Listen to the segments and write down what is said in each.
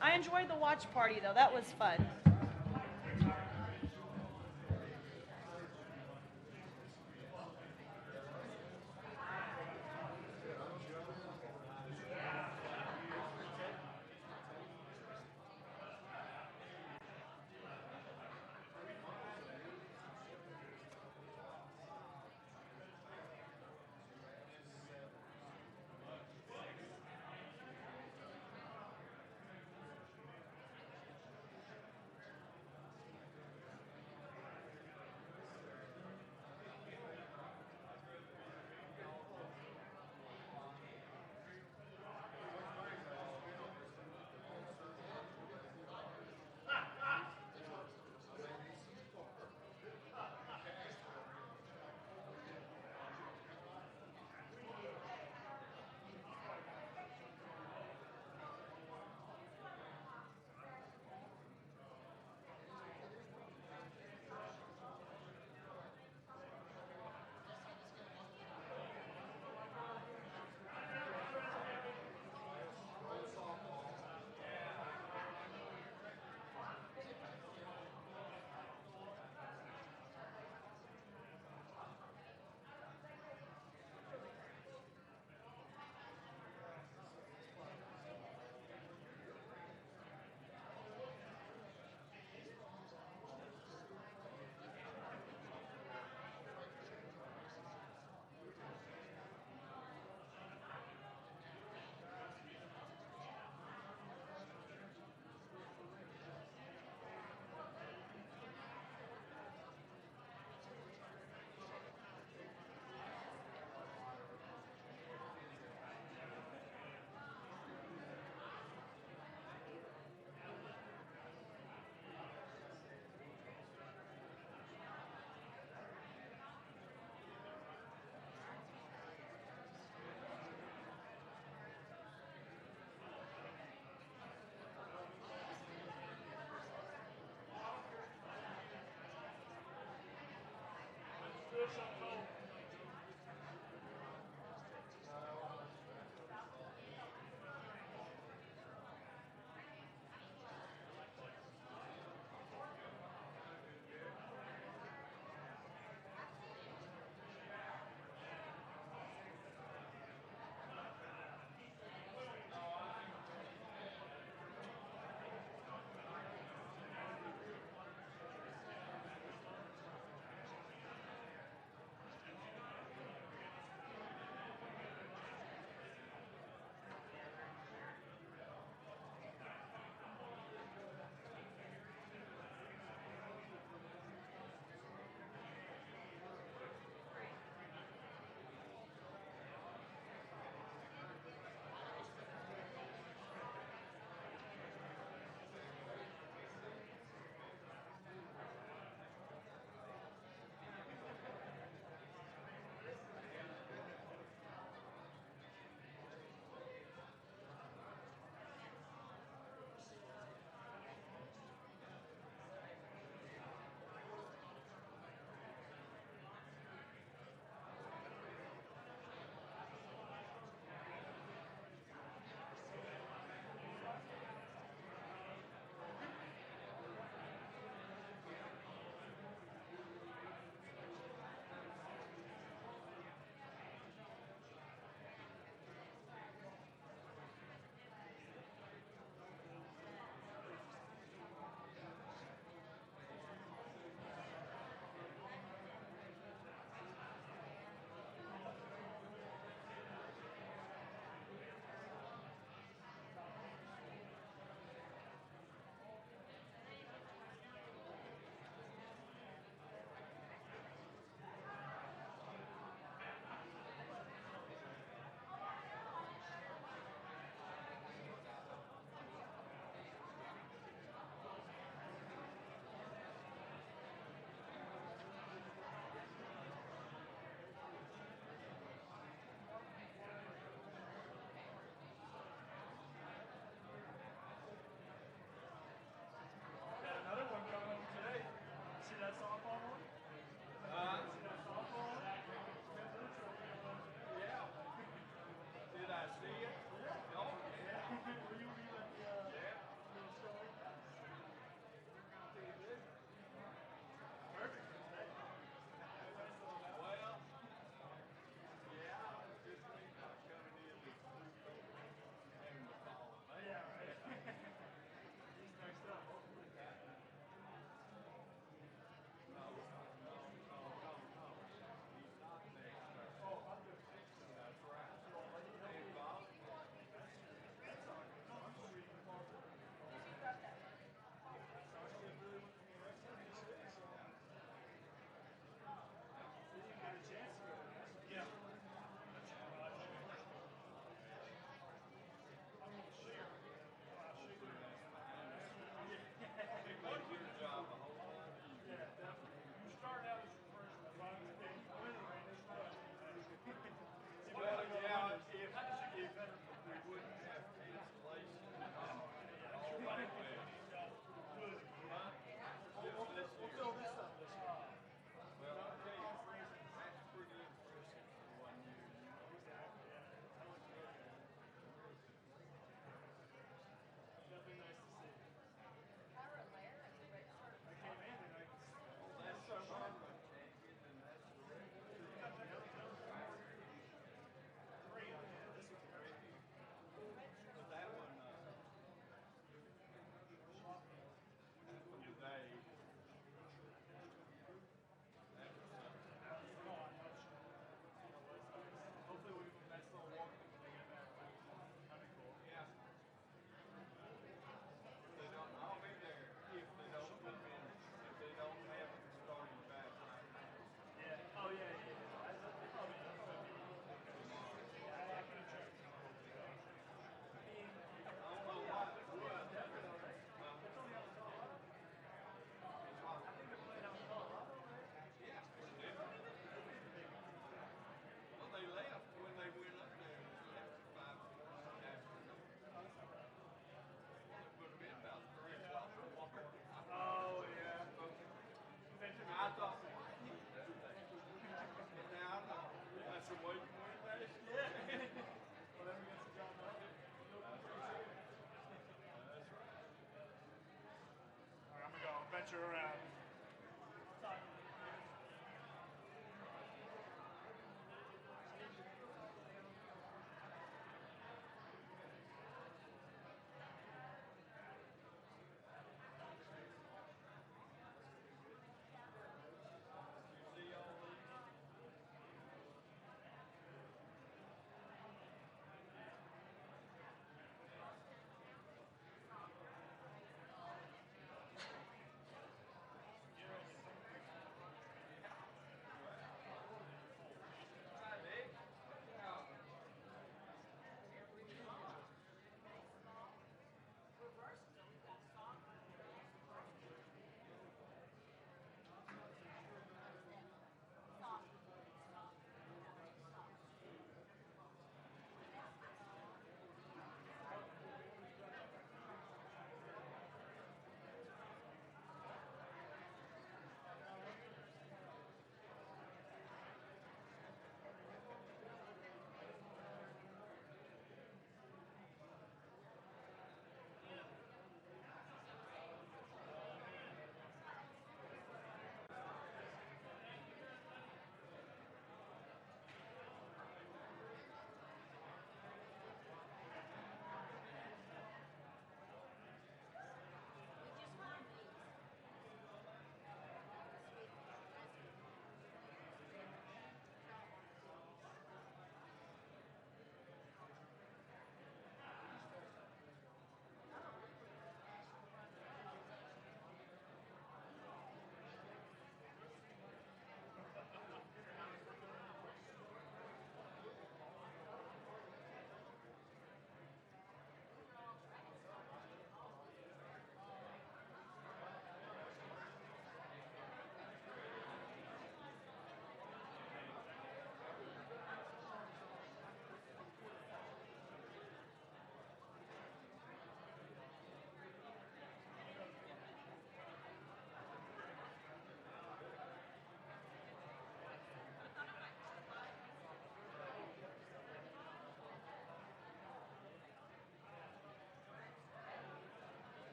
I enjoyed the watch party, though. That was fun.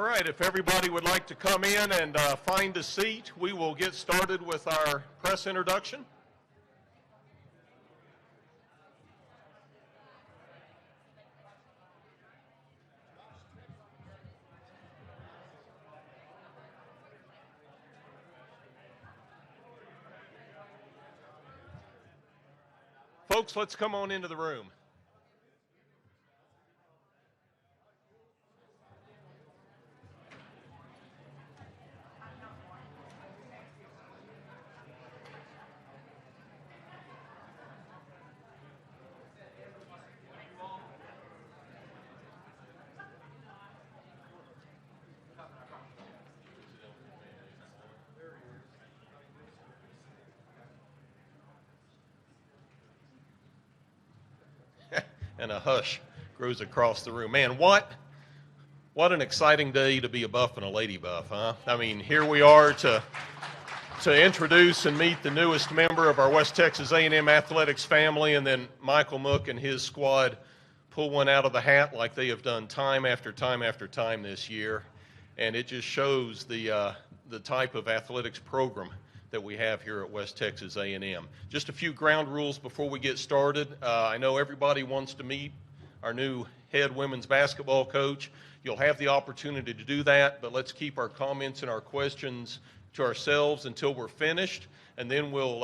All right, if everybody would like to come in and find a seat, we will get started with our press introduction. Folks, let's come on into the room. And a hush grows across the room. Man, what an exciting day to be a buff and a lady buff, huh? I mean, here we are to introduce and meet the newest member of our West Texas A&M athletics family, and then Michael Mook and his squad pull one out of the hat like they have done time after time after time this year. And it just shows the type of athletics program that we have here at West Texas A&M. Just a few ground rules before we get started. I know everybody wants to meet our new head women's basketball coach. You'll have the opportunity to do that, but let's keep our comments and our questions to ourselves until we're finished, and then we'll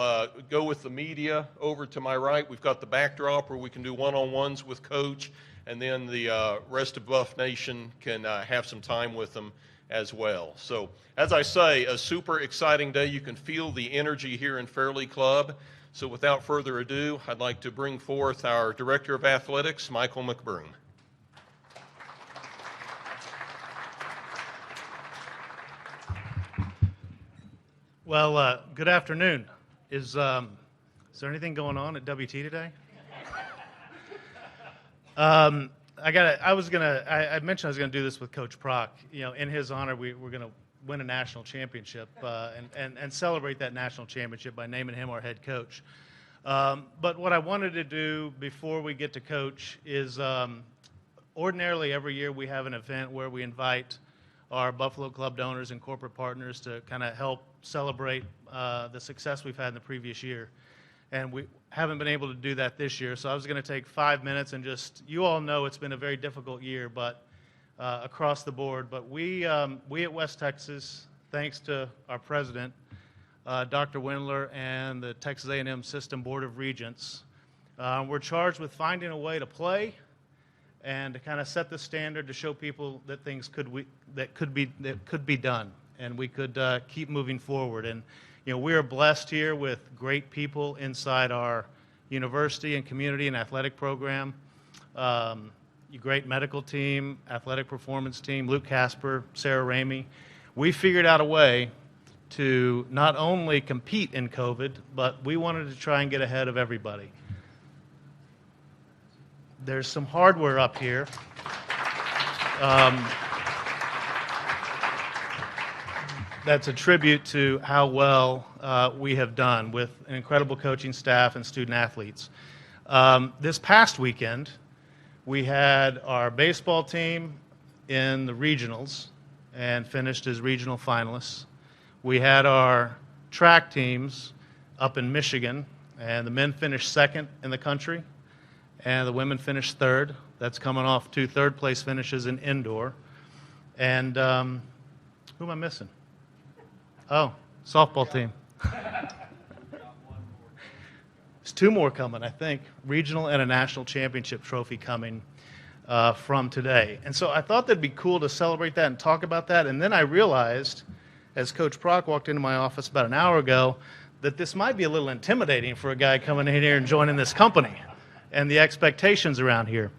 go with the media over to my right. We've got the backdrop where we can do one-on-ones with Coach, and then the rest of Buff Nation can have some time with them as well. So, as I say, a super exciting day. You can feel the energy here in Fairleigh Club. So without further ado, I'd like to bring forth our Director of Athletics, Michael McBroom. Well, good afternoon. Is there anything going on at WT today? I mentioned I was gonna do this with Coach Prock. You know, in his honor, we're gonna win a national championship and celebrate that national championship by naming him our head coach. But what I wanted to do before we get to Coach is ordinarily every year we have an event where we invite our Buffalo Club donors and corporate partners to kind of help celebrate the success we've had in the previous year. And we haven't been able to do that this year, so I was going to take 5 minutes and just, you all know it's been a very difficult year, but across the board. But we at West Texas, thanks to our president, Dr. Windler, and the Texas A&M System Board of Regents, we're charged with finding a way to play and to kind of set the standard to show people that things could be done, and we could keep moving forward. And you know, we are blessed here with great people inside our university and community and athletic program. A great medical team, athletic performance team, Luke Casper, Sarah Ramey. We figured out a way to not only compete in COVID, but we wanted to try and get ahead of everybody. There's some hardware up here. That's a tribute to how well we have done with an incredible coaching staff and student athletes. This past weekend, we had our baseball team in the regionals and finished as regional finalists. We had our track teams up in Michigan, and the men finished second in the country, and the women finished third. That's coming off 2 third-place finishes in indoor. And who am I missing? Oh, softball team. There's 2 more coming, I think. Regional and a national championship trophy coming from today. And so I thought that'd be cool to celebrate that and talk about that. And then I realized, as Coach Prock walked into my office about an hour ago, that this might be a little intimidating for a guy coming in here and joining this company and the expectations around here.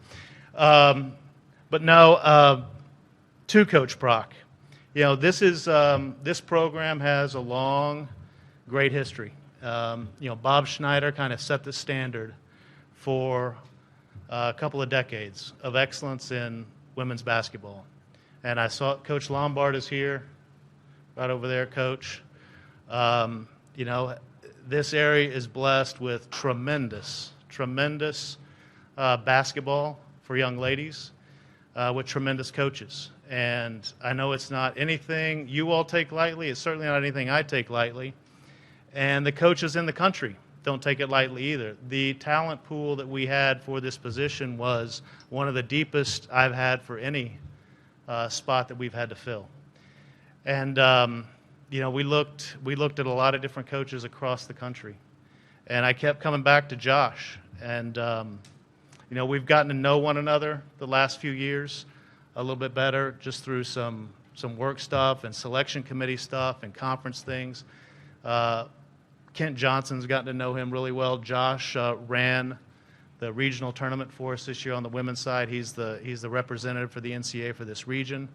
But no, to Coach Prock. You know, this program has a long, great history. You know, Bob Schneider kind of set the standard for a couple of decades of excellence in women's basketball. And I saw Coach Lombard is here, right over there, Coach. You know, this area is blessed with tremendous basketball for young ladies. with tremendous coaches. And I know it's not anything you all take lightly. It's certainly not anything I take lightly. And the coaches in the country don't take it lightly either. The talent pool that we had for this position was one of the deepest I've had for any spot that we've had to fill. And we looked at a lot of different coaches across the country, and I kept coming back to Josh. And we've gotten to know one another the last few years a little bit better, just through some work stuff and selection committee stuff and conference things. Kent Johnson's gotten to know him really well. Josh ran the regional tournament for us this year on the women's side. He's the representative for the NCAA for this region.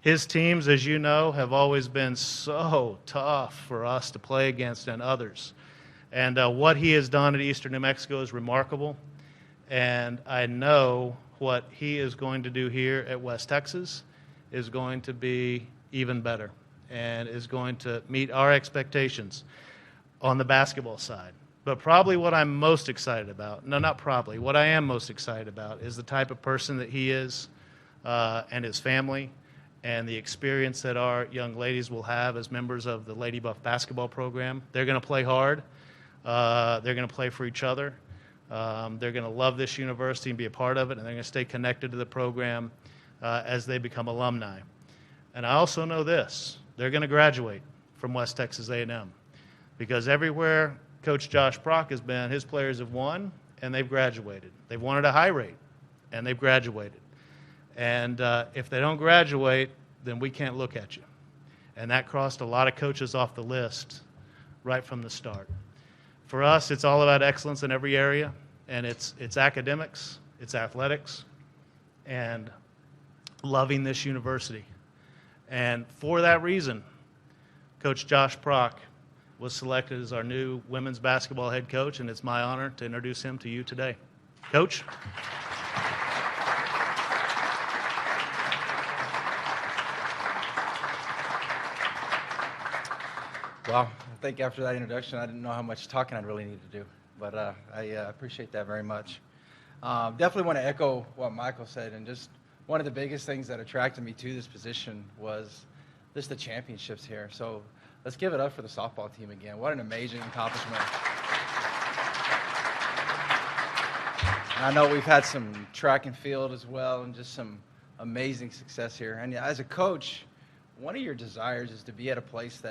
His teams, as you know, have always been so tough for us to play against and others. And what he has done at Eastern New Mexico is remarkable. And I know what he is going to do here at West Texas is going to be even better and is going to meet our expectations on the basketball side. But probably what I'm most excited about, no, not probably, what I am most excited about is the type of person that he is and his family, and the experience that our young ladies will have as members of the Lady Buff basketball program. They're going to play hard. They're going to play for each other. They're going to love this university and be a part of it, and they're going to stay connected to the program as they become alumni. And I also know this. They're going to graduate from West Texas A&M, because everywhere Coach Josh Prock has been, his players have won, and they've graduated. They've won at a high rate, and they've graduated. And if they don't graduate, then we can't look at you. And that crossed a lot of coaches off the list right from the start. For us, it's all about excellence in every area, and it's academics, it's athletics, and loving this university. And for that reason, Coach Josh Prock was selected as our new women's basketball head coach, and it's my honor to introduce him to you today. Coach? Well, I think after that introduction, I didn't know how much talking I'd really need to do, but I appreciate that very much. Definitely want to echo what Michael said, and just one of the biggest things that attracted me to this position was just the championships here. So let's give it up for the softball team again. What an amazing accomplishment. And I know we've had some track and field as well, and just some amazing success here. And as a coach, one of your desires is to be at a place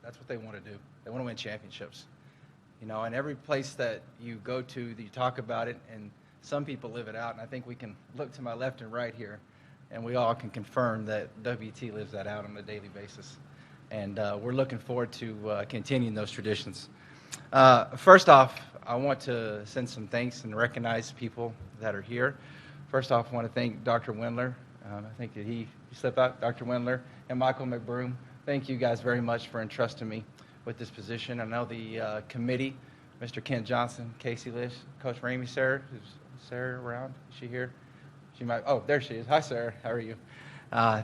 that's what they want to do. They want to win championships. And every place that you go to, you talk about it, and some people live it out. And I think we can look to my left and right here, and we all can confirm that WT lives that out on a daily basis. And we're looking forward to continuing those traditions. First off, I want to send some thanks and recognize people that are here. First off, I want to thank Dr. Wendler. I think that he slipped out, Dr. Wendler, and Michael McBroom. Thank you guys very much for entrusting me with this position. I know the committee, Mr. Kent Johnson, Casey Lish, Coach Ramey, Sarah. Is Sarah around? Is she here? She might. Oh, there she is. Hi, Sarah. How are you?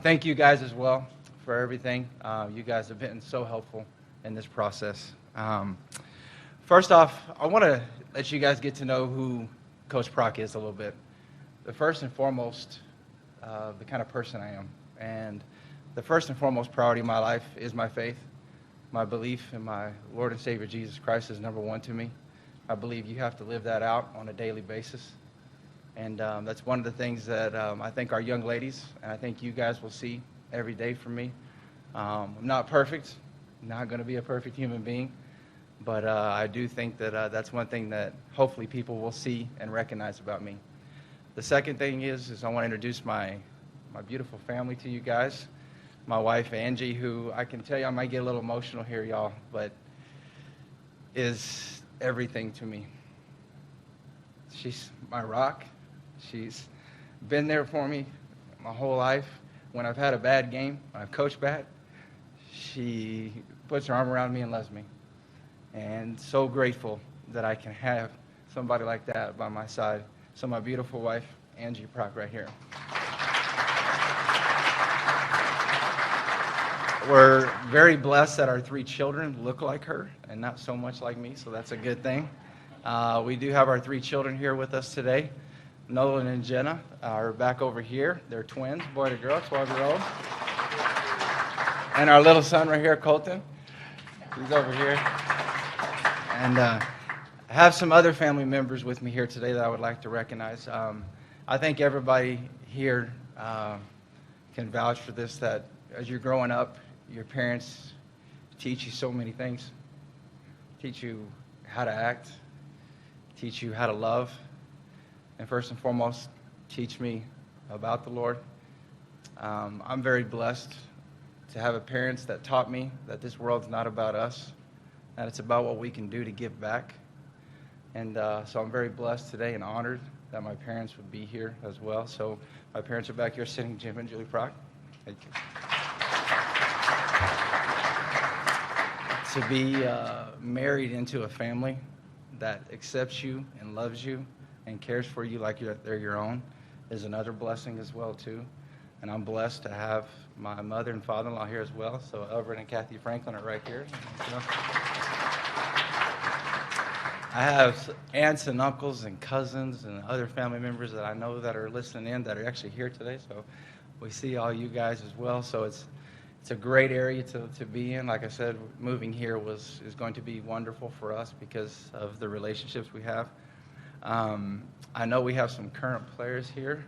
Thank you guys as well for everything. You guys have been so helpful in this process. First off, I want to let you guys get to know who Coach Prock is a little bit. The first and foremost, the kind of person I am. And the first and foremost priority in my life is my faith. My belief in my Lord and Savior Jesus Christ is number one to me. I believe you have to live that out on a daily basis. And that's one of the things that I think our young ladies, and I think you guys will see every day from me. I'm not perfect. I'm not going to be a perfect human being. But I do think that that's one thing that hopefully people will see and recognize about me. The second thing is I want to introduce my beautiful family to you guys. My wife, Angie, who I can tell you I might get a little emotional here, y'all, but is everything to me. She's my rock. She's been there for me my whole life. When I've had a bad game, when I've coached bad, she puts her arm around me and loves me. And so grateful that I can have somebody like that by my side. So my beautiful wife, Angie Prock, right here. We're very blessed that our three children look like her and not so much like me, so that's a good thing. We do have our three children here with us today. Nolan and Jenna are back over here. They're twins, boy to girl, 12-year-old. And our little son right here, Colton, he's over here. And I have some other family members with me here today that I would like to recognize. I think everybody here can vouch for this, that as you're growing up, your parents teach you so many things. Teach you how to act, teach you how to love, and first and foremost, teach me about the Lord. I'm very blessed to have parents that taught me that this world's not about us, that it's about what we can do to give back. And so I'm very blessed today and honored that my parents would be here as well. So my parents are back here sitting, Jim and Julie Prock. Thank you. To be married into a family that accepts you and loves you and cares for you like they're your own is another blessing as well, too. And I'm blessed to have my mother and father-in-law here as well. So Everett and Kathy Franklin are right here. I have aunts and uncles and cousins and other family members that I know that are listening in that are actually here today. So we see all you guys as well. So it's a great area to be in. Like I said, moving here is going to be wonderful for us because of the relationships we have. I know we have some current players here.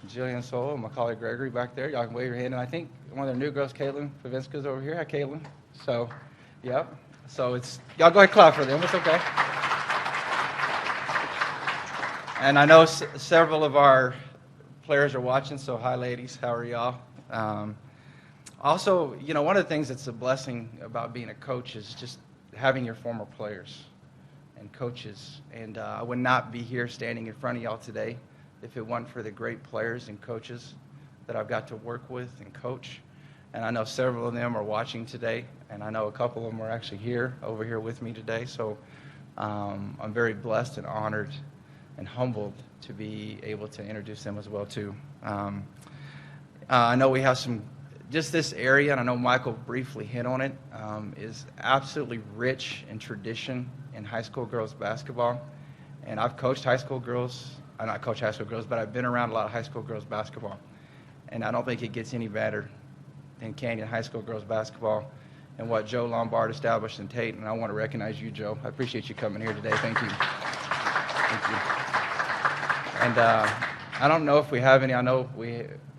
Jillian Soul and Macaulay Gregory back there. Y'all can wave your hand. And I think one of their new girls, Caitlin Pavinska's over here. Hi, Caitlin. So, yep. So y'all go ahead and clap for them. It's okay. And I know several of our players are watching, so hi, ladies. How are y'all? Also, one of the things that's a blessing about being a coach is just having your former players and coaches. And I would not be here standing in front of y'all today if it weren't for the great players and coaches that I've got to work with and coach. And I know several of them are watching today, and I know a couple of them are actually over here with me today. So I'm very blessed and honored and humbled to be able to introduce them as well, too. I know we have just this area, and I know Michael briefly hit on it, is absolutely rich in tradition in high school girls basketball. And I've coached high school girls. I not coach high school girls, but I've been around a lot of high school girls basketball. And I don't think it gets any better than Canyon High School girls basketball and what Joe Lombard established in Tate. And I want to recognize you, Joe. I appreciate you coming here today. Thank you. Thank you. And I don't know if we have any. I don't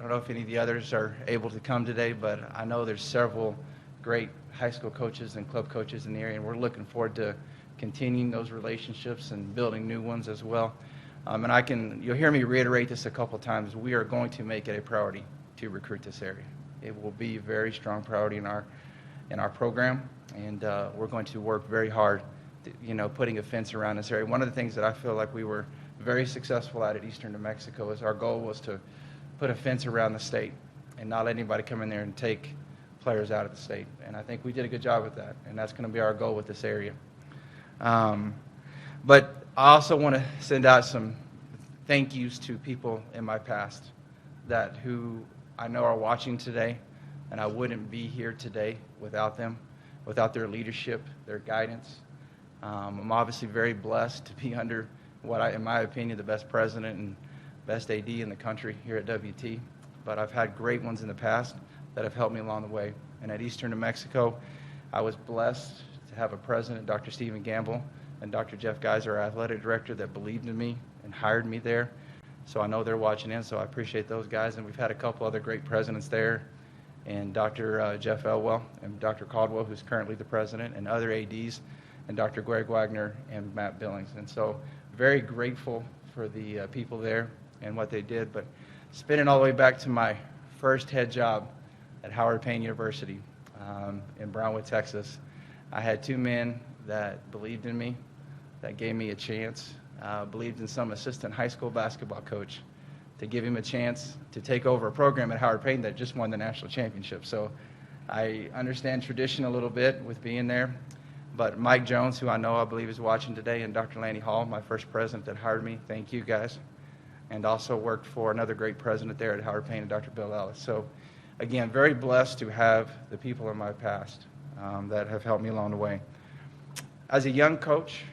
know if any of the others are able to come today, but I know there's several great high school coaches and club coaches in the area, and we're looking forward to continuing those relationships and building new ones as well. And you'll hear me reiterate this a couple times. We are going to make it a priority to recruit this area. It will be a very strong priority in our program, and we're going to work very hard, putting a fence around this area. One of the things that I feel like we were very successful at Eastern New Mexico is our goal was to put a fence around the state and not let anybody come in there and take players out of the state. And I think we did a good job with that, and that's going to be our goal with this area. But I also want to send out some thank yous to people in my past who I know are watching today, and I wouldn't be here today without them, without their leadership, their guidance. I'm obviously very blessed to be under in my opinion, the best president and best AD in the country here at WT. But I've had great ones in the past that have helped me along the way. And at Eastern New Mexico, I was blessed to have a president, Dr. Stephen Gamble, and Dr. Jeff Geiser, our athletic director, that believed in me and hired me there. So I know they're watching in, so I appreciate those guys. And we've had a couple other great presidents there, and Dr. Jeff Elwell and Dr. Caldwell, who's currently the president, and other ADs, and Dr. Greg Wagner and Matt Billings. And so very grateful for the people there and what they did. But spinning all the way back to my first head job at Howard Payne University in Brownwood, Texas, I had two men that believed in me, that gave me a chance, believed in some assistant high school basketball coach to give him a chance to take over a program at Howard Payne that just won the national championship. So I understand tradition a little bit with being there. But Mike Jones, who I believe is watching today, and Dr. Lanny Hall, my first president that hired me, thank you guys. And also worked for another great president there at Howard Payne, and Dr. Bill Ellis. So again, very blessed to have the people in my past that have helped me along the way. As a young coach,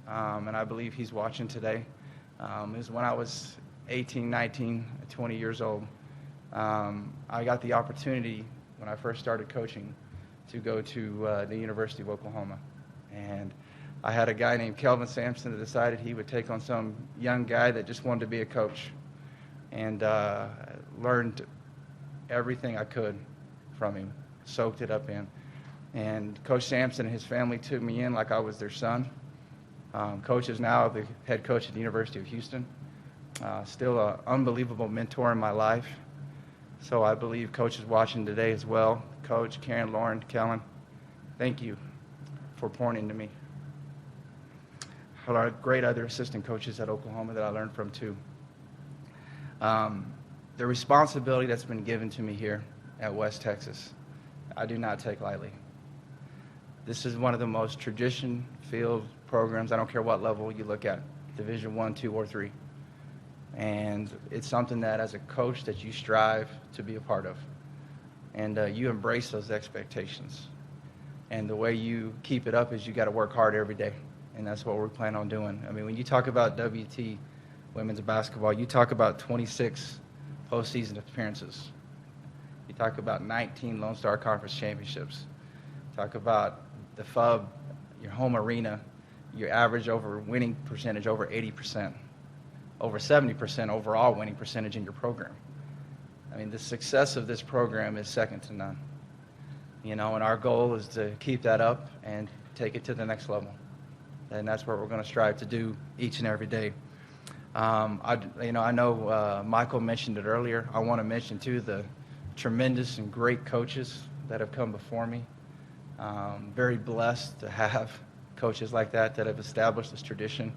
and I believe he's watching today, It was when I was 18, 19, 20 years old. I got the opportunity when I first started coaching to go to the University of Oklahoma. And I had a guy named Kelvin Sampson that decided he would take on some young guy that just wanted to be a coach. And learned everything I could from him, soaked it up in. And Coach Sampson and his family took me in like I was their son. Coach is now the head coach at the University of Houston. Still an unbelievable mentor in my life. So I believe Coach is watching today as well. Coach, Karen, Lauren, Kellen, thank you for pouring into me. A lot of great other assistant coaches at Oklahoma that I learned from too. The responsibility that's been given to me here at West Texas, I do not take lightly. This is one of the most tradition-filled programs. I don't care what level you look at, Division I, II, or III. And it's something that as a coach that you strive to be a part of. And you embrace those expectations. And the way you keep it up is you got to work hard every day. And that's what we're planning on doing. I mean, when you talk about WT women's basketball, you talk about 26 postseason appearances. You talk about 19 Lone Star Conference championships. Talk about the FUB, your home arena, your average over winning percentage over 80%, over 70% overall winning percentage in your program. I mean, the success of this program is second to none. You know, and our goal is to keep that up and take it to the next level. And that's what we're going to strive to do each and every day. I know Michael mentioned it earlier. I want to mention, too, the tremendous and great coaches that have come before me. Very blessed to have coaches like that have established this tradition.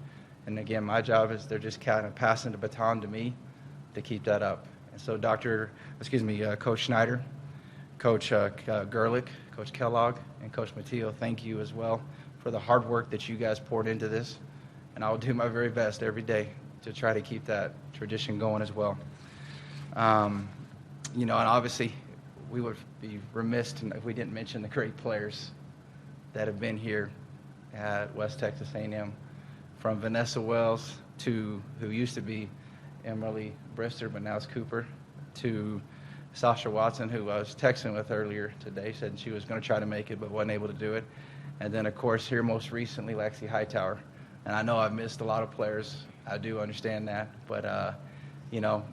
And, again, my job is they're just kind of passing the baton to me to keep that up. And so Coach Schneider, Coach Gerlich, Coach Kellogg, and Coach Matteo, thank you as well for the hard work that you guys poured into this. And I will do my very best every day to try to keep that tradition going as well. And obviously we would be remiss if we didn't mention the great players that have been here at West Texas A&M, from Vanessa Wells to who used to be Emily Brister, but now it's Cooper, to Sasha Watson, who I was texting with earlier today, said she was going to try to make it but wasn't able to do it. And then, of course, here most recently, Lexi Hightower. And I know I've missed a lot of players. I do understand that. But,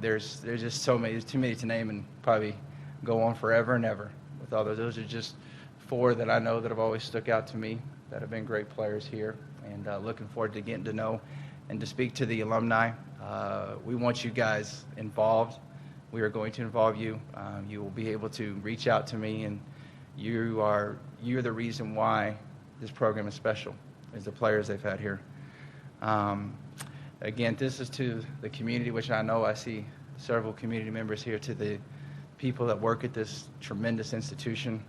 there's just too many to name and probably go on forever and ever with all those. Those are just four that I know that have always stuck out to me that have been great players here. And looking forward to getting to know and to speak to the alumni. We want you guys involved. We are going to involve you. You will be able to reach out to me, and you're the reason why this program is special, is the players they've had here. Again, this is to the community, which I know I see several community members here, to the people that work at this tremendous institution.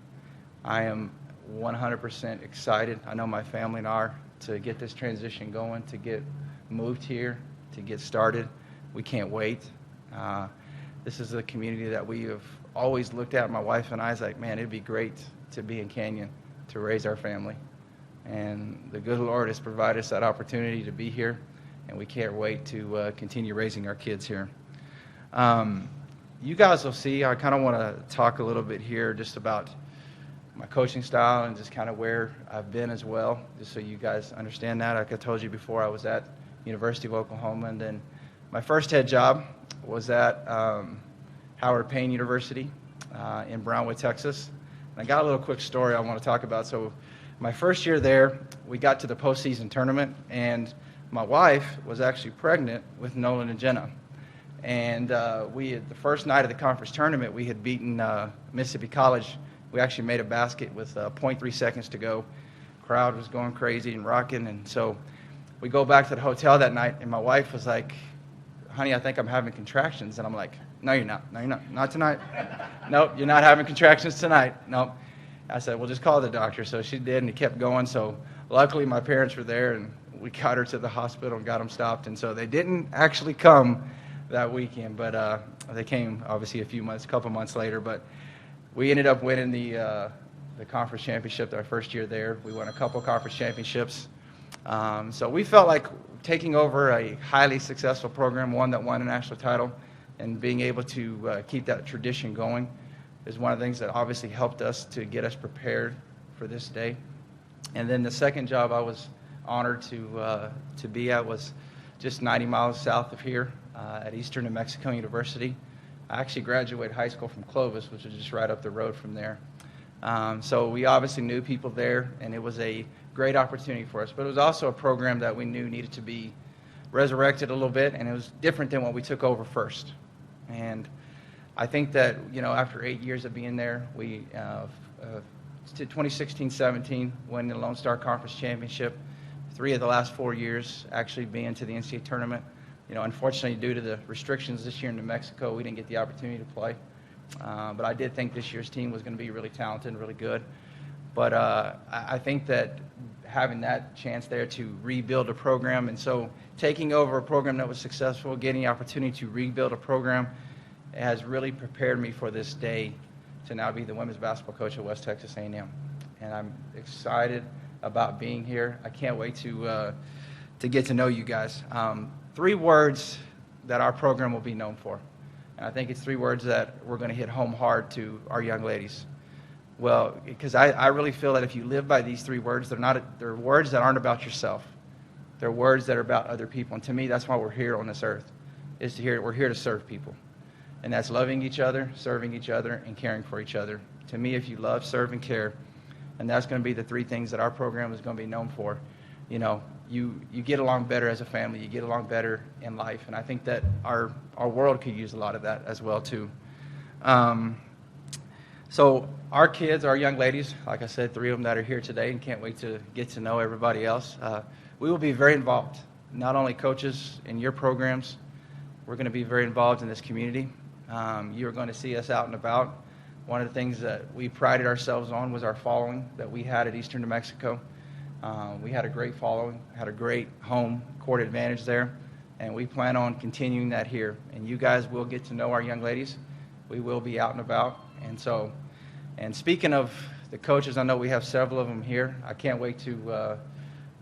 I am 100% excited. I know my family and I are, to get this transition going, to get moved here, to get started. We can't wait. This is a community that we have always looked at. My wife and I was like, man, it'd be great to be in Canyon, to raise our family. And the good Lord has provided us that opportunity to be here, and we can't wait to continue raising our kids here. You guys will see, I kind of want to talk a little bit here just about my coaching style and just kind of where I've been as well, just so you guys understand that. Like I told you before, I was at University of Oklahoma, and then my first head job was at Howard Payne University in Brownwood, Texas. And I got a little quick story I want to talk about. So my first year there, we got to the postseason tournament, and my wife was actually pregnant with Nolan and Jenna. And the first night of the conference tournament, we had beaten Mississippi College. We actually made a basket with 0.3 seconds to go. Crowd was going crazy and rocking. And so we go back to the hotel that night, and my wife was like, honey, I think I'm having contractions. And I'm like, no, you're not. No, you're not. Not tonight. Nope, you're not having contractions tonight. Nope. I said, well, just call the doctor. So she did, and he kept going. So luckily my parents were there, and we got her to the hospital and got them stopped. And so they didn't actually come that weekend, but they came obviously a couple months later. But we ended up winning the conference championship our first year there. We won a couple conference championships. So we felt like taking over a highly successful program, one that won a national title, and being able to keep that tradition going is one of the things that obviously helped us to get us prepared for this day. And then the second job I was honored to be at was just 90 miles south of here at Eastern New Mexico University. I actually graduated high school from Clovis, which is just right up the road from there. So we obviously knew people there, and it was a great opportunity for us. But it was also a program that we knew needed to be resurrected a little bit, and it was different than what we took over first. And I think that, after 8 years of being there, we, to 2016-17, won the Lone Star Conference Championship. 3 of the last 4 years actually being to the NCAA tournament. Unfortunately, due to the restrictions this year in New Mexico, we didn't get the opportunity to play. But I did think this year's team was going to be really talented and really good. But I think that having that chance there to rebuild a program, and so taking over a program that was successful, getting the opportunity to rebuild a program, has really prepared me for this day to now be the women's basketball coach at West Texas A&M. And I'm excited about being here. I can't wait to get to know you guys. 3 words that our program will be known for. And I think it's 3 words that we're going to hit home hard to our young ladies. Well, because I really feel that if you live by these 3 words, they're words that aren't about yourself. They're words that are about other people. And to me, that's why we're here on this earth, we're here to serve people. And that's loving each other, serving each other, and caring for each other. To me, if you love, serve, and care, and that's going to be the 3 things that our program is going to be known for. You get along better as a family. You get along better in life. And I think that our world could use a lot of that as well, too. So our kids, our young ladies, like I said, 3 of them that are here today, and can't wait to get to know everybody else. We will be very involved, not only coaches in your programs. We're going to be very involved in this community. You're going to see us out and about. One of the things that we prided ourselves on was our following that we had at Eastern New Mexico. We had a great following, had a great home court advantage there, and we plan on continuing that here. And you guys will get to know our young ladies. We will be out and about. And speaking of the coaches, I know we have several of them here. I can't wait to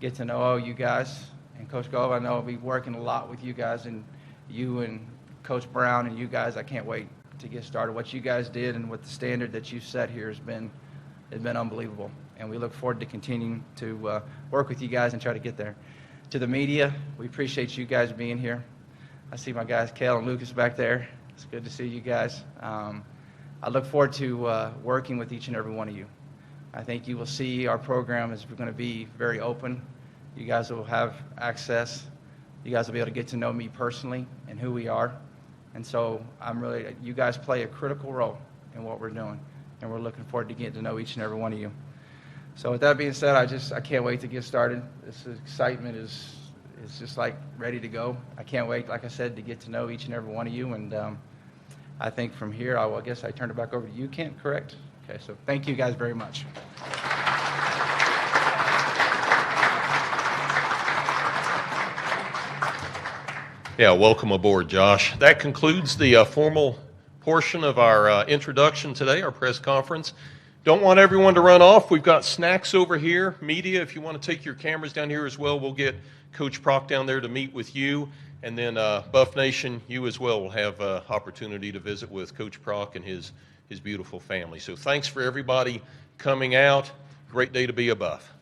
get to know all you guys. And Coach Gove, I know I'll be working a lot with you guys, and you and Coach Brown and you guys. I can't wait to get started. What you guys did and what the standard that you set here has been unbelievable. And we look forward to continuing to work with you guys and try to get there. To the media, we appreciate you guys being here. I see my guys, Kale and Lucas, back there. It's good to see you guys. I look forward to working with each and every one of you. I think you will see our program is going to be very open. You guys will have access. You guys will be able to get to know me personally and who we are. And so you guys play a critical role in what we're doing. And we're looking forward to getting to know each and every one of you. So with that being said, I can't wait to get started. This excitement is just like ready to go. I can't wait, like I said, to get to know each and every one of you. And I think from here, I guess I turn it back over to you, Kent, correct? Okay, so thank you guys very much. Yeah, welcome aboard, Josh. That concludes the formal portion of our introduction today, our press conference. Don't want everyone to run off. We've got snacks over here. Media, if you want to take your cameras down here as well, we'll get Coach Prock down there to meet with you. And then Buff Nation, you as well will have opportunity to visit with Coach Prock and his beautiful family. So thanks for everybody coming out. Great day to be a Buff.